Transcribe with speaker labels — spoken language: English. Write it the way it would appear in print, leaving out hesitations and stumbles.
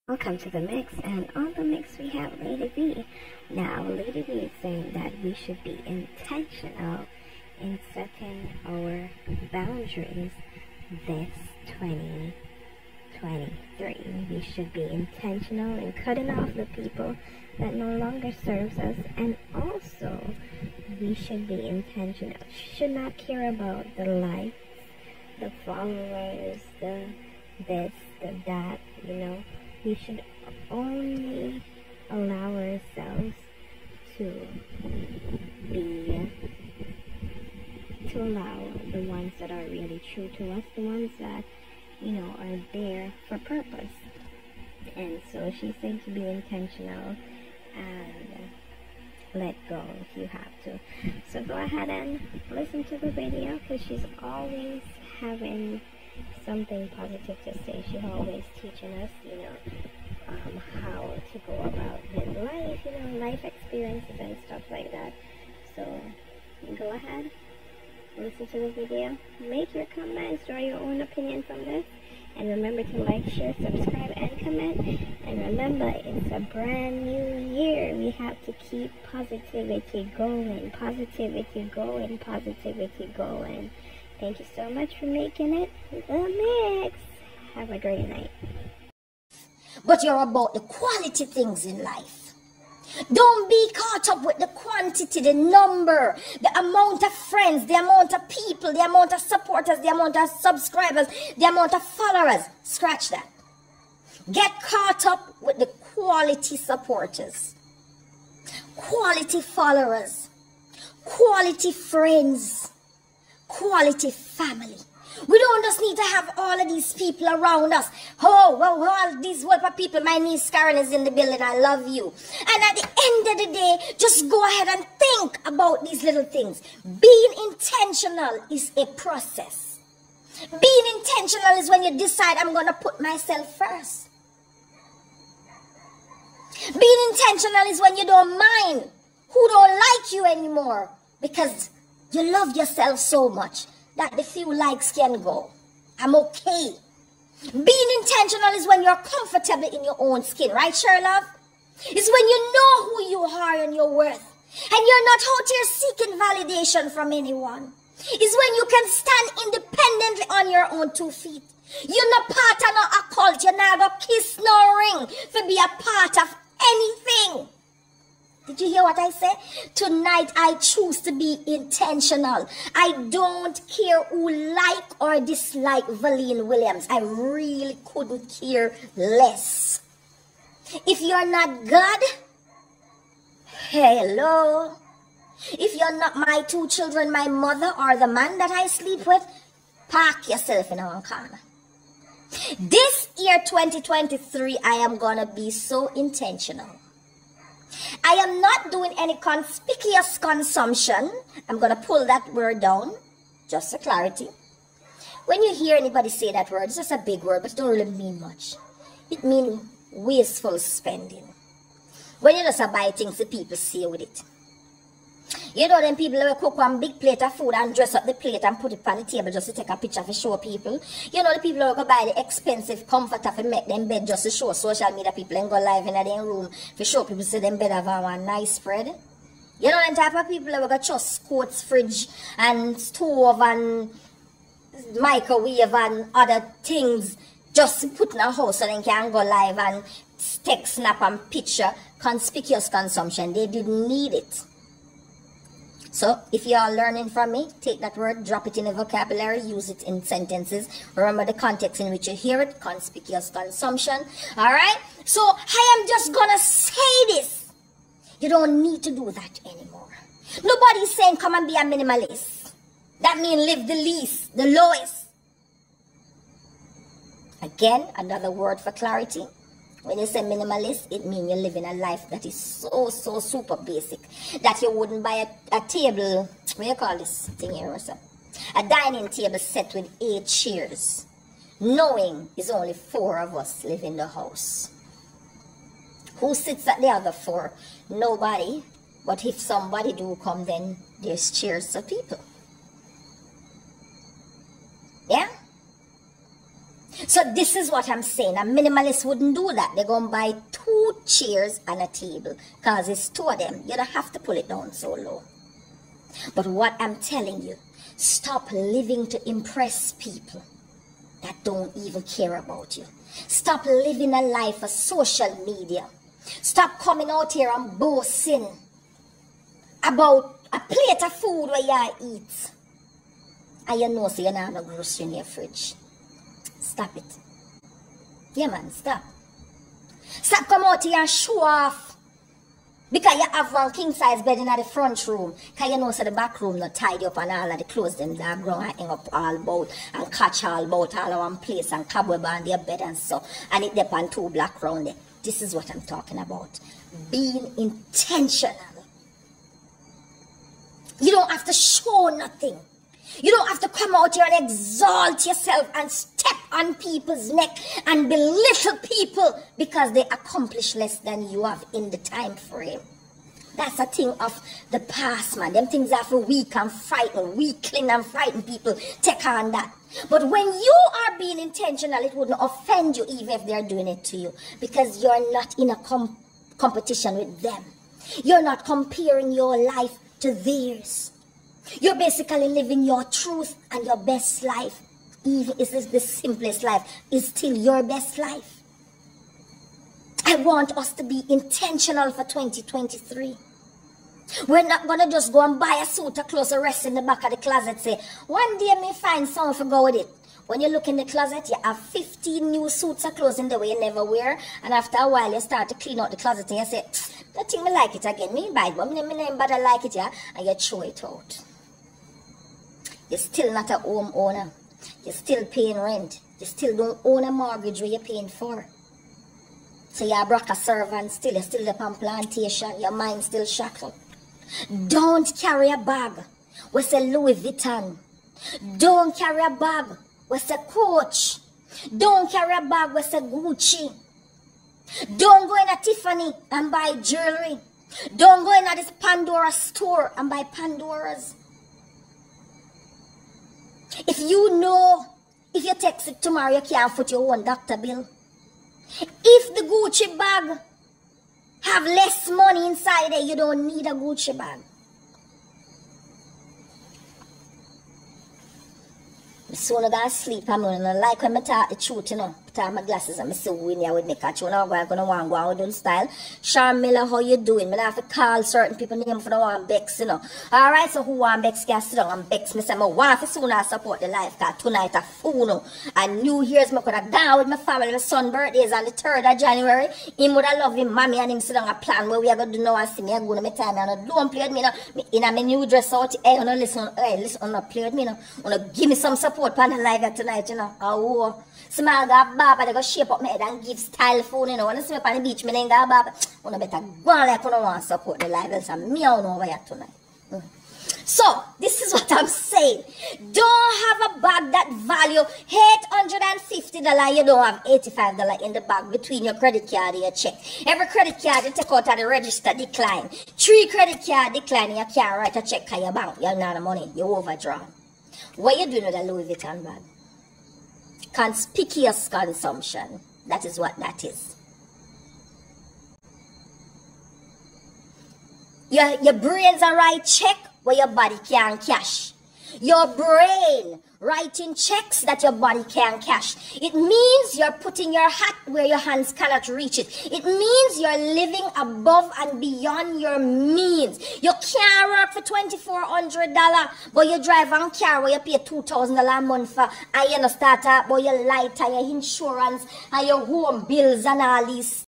Speaker 1: Welcome to the mix, and on the mix we have Lady B. Now, Lady B is saying that we should be intentional in setting our boundaries this 2023. We should be intentional in cutting off the people that no longer serves us, and also we should be intentional. Should not care about the likes, the followers, the this, the that, you know. We should only allow ourselves to allow the ones that are really true to us, the ones that, you know, are there for purpose. And so she said to be intentional and let go if you have to. So go ahead and listen to the video, because she's always having something positive to say. She's always teaching us, you know, how to go about with life, you know, life experiences and stuff like that. So go ahead, listen to the video, make your comments, draw your own opinion from this, and remember to like, share, subscribe, and comment. And remember, it's a brand new year. We have to keep positivity going, positivity going, positivity going. Thank you so much for making it the mix. Have a great night.
Speaker 2: But you're about the quality things in life. Don't be caught up with the quantity, the number, the amount of friends, the amount of people, the amount of supporters, the amount of subscribers, the amount of followers. Scratch that. Get caught up with the quality supporters, quality followers, quality friends, quality family. We don't just need to have all of these people around us. Oh, well, all these whole people, my niece Karen is in the building, I love you. And at the end of the day, just go ahead and think about these little things. Being intentional is a process. Being intentional is when you decide, I'm going to put myself first. Being intentional is when you don't mind who don't like you anymore, because you love yourself so much that the few likes can go. I'm okay. Being intentional is when you're comfortable in your own skin, right, Sherlove? It's when you know who you are and your worth, and you're not out here seeking validation from anyone. It's when you can stand independently on your own 2 feet. You're not part of no occult. You're not a kiss no ring to be a part of anything. Did you hear what I said? Tonight, I choose to be intentional. I don't care who like or dislike Valine Williams. I really couldn't care less. If you're not God, hello. If you're not my 2 children, my mother, or the man that I sleep with, park yourself in one corner. This year, 2023, I am going to be so intentional. I am not doing any conspicuous consumption. I'm going to pull that word down, just for clarity. When you hear anybody say that word, it's just a big word, but it don't really mean much. It means wasteful spending. When you just buy things that people see with it. You know them people will cook one big plate of food and dress up the plate and put it on the table just to take a picture to show people. You know the people who go buy the expensive comforter to make them bed just to show social media people and go live in their room to show people say them bed have one nice spread. You know the type of people who go trust coats, fridge and stove and microwave and other things just to put in a house so they can go live and take snap and picture. Conspicuous consumption. They didn't need it. So, if you are learning from me, take that word, drop it in a vocabulary, use it in sentences. Remember the context in which you hear it, conspicuous consumption. Alright? So, I am just gonna say this. You don't need to do that anymore. Nobody's saying come and be a minimalist. That means live the least, the lowest. Again, another word for clarity. When you say minimalist, it means you're living a life that is so super basic that you wouldn't buy a table, what do you call this thing here, what's up? A dining table set with 8 chairs, knowing it's only 4 of us live in the house. Who sits at the other 4? Nobody. But if somebody do come, then there's chairs for people. Yeah? So this is what I'm saying. A minimalist wouldn't do that. They're going to buy 2 chairs and a table because it's 2 of them. You don't have to pull it down so low. But what I'm telling you, stop living to impress people that don't even care about you. Stop living a life for social media. Stop coming out here and boasting about a plate of food where you eat. And you know, so you don't have no grocery in your fridge. Stop it. Yeah, man, stop. Stop come out here and show off. Because you have one king-size bed in the front room. Because you know, so the back room not tidy up and all of the clothes them that ground and hang up all about and catch all about all of one place and cobweb on their bed and so. And it dep on 2 black round there. This is what I'm talking about. Being intentional. You don't have to show nothing. You don't have to come out here and exalt yourself and step on people's neck and belittle people because they accomplish less than you have in the time frame. That's a thing of the past, man. Them things are for weak and frightened, weakling and frightened people. Take on that. But when you are being intentional, it wouldn't offend you even if they're doing it to you because you're not in a competition with them. You're not comparing your life to theirs. You're basically living your truth and your best life. Even if it's the simplest life, is still your best life. I want us to be intentional for 2023. We're not going to just go and buy a suit of clothes and rest in the back of the closet. Say, one day I may find something to go with it. When you look in the closet, you have 15 new suits of clothes in the way you never wear. And after a while, you start to clean out the closet and you say, I think I like it again. Me buy it, but I never like it, yeah? And you throw it out. You're still not a home owner. You're still paying rent. You still don't own a mortgage where you're paying for. So you're a broker servant still. You're still up on plantation. Your mind still shackled. Don't carry a bag with say Louis Vuitton. Don't carry a bag with say Coach. Don't carry a bag with say Gucci. Don't go in a Tiffany and buy jewelry. Don't go in a this Pandora store and buy Pandoras. If you know, if you text it tomorrow, you can't put your own doctor bill. If the Gucci bag have less money inside it, you don't need a Gucci bag. I'm soon going to sleep. I'm going to like when I talk the truth, you know. Put on my glasses and I see who in here with me. Catch you now. I'm going to want to go out with style. Sean Miller, how you doing? I have to call certain people name for the one Bex, you know. Alright, so who want Bex can sit down and Bex. I say, I want to soon support the life. Because tonight a fool, no. And New Year's, I could have gone with my family. My son's birthday is on the 3rd of January. Him would have loved him, mommy, and him sit down a plan where we are going to do now and see me. I go to my time and don't play with me, no. In my new dress out. Hey, you know, listen, play with me, no. Give me some support on the live tonight, you know. Oh, small guy, Baba, they go shape up my head and give style phone, you know. When I see me on the beach, me ain't got Baba. I better go on like I don't want to support the live, else I'm meow over here tonight. So, this is what I'm saying. Don't have a bag that value $850. You don't have $85 in the bag between your credit card and your check. Every credit card you take out at the register decline. 3 credit card decline, you can't write a check on your bank. You don't have the money. You overdrawn. What are you doing with a Louis Vuitton bag? Conspicuous consumption. That is what that is. Your brains are write check where your body can't cash. Your brain writing checks that your body can't cash. It means you're putting your hat where your hands cannot reach it. It means you're living above and beyond your means. You can't work for $2,400, but you drive a car where you pay $2,000 a month for, and you know, start up about your light and your insurance and your home bills and all these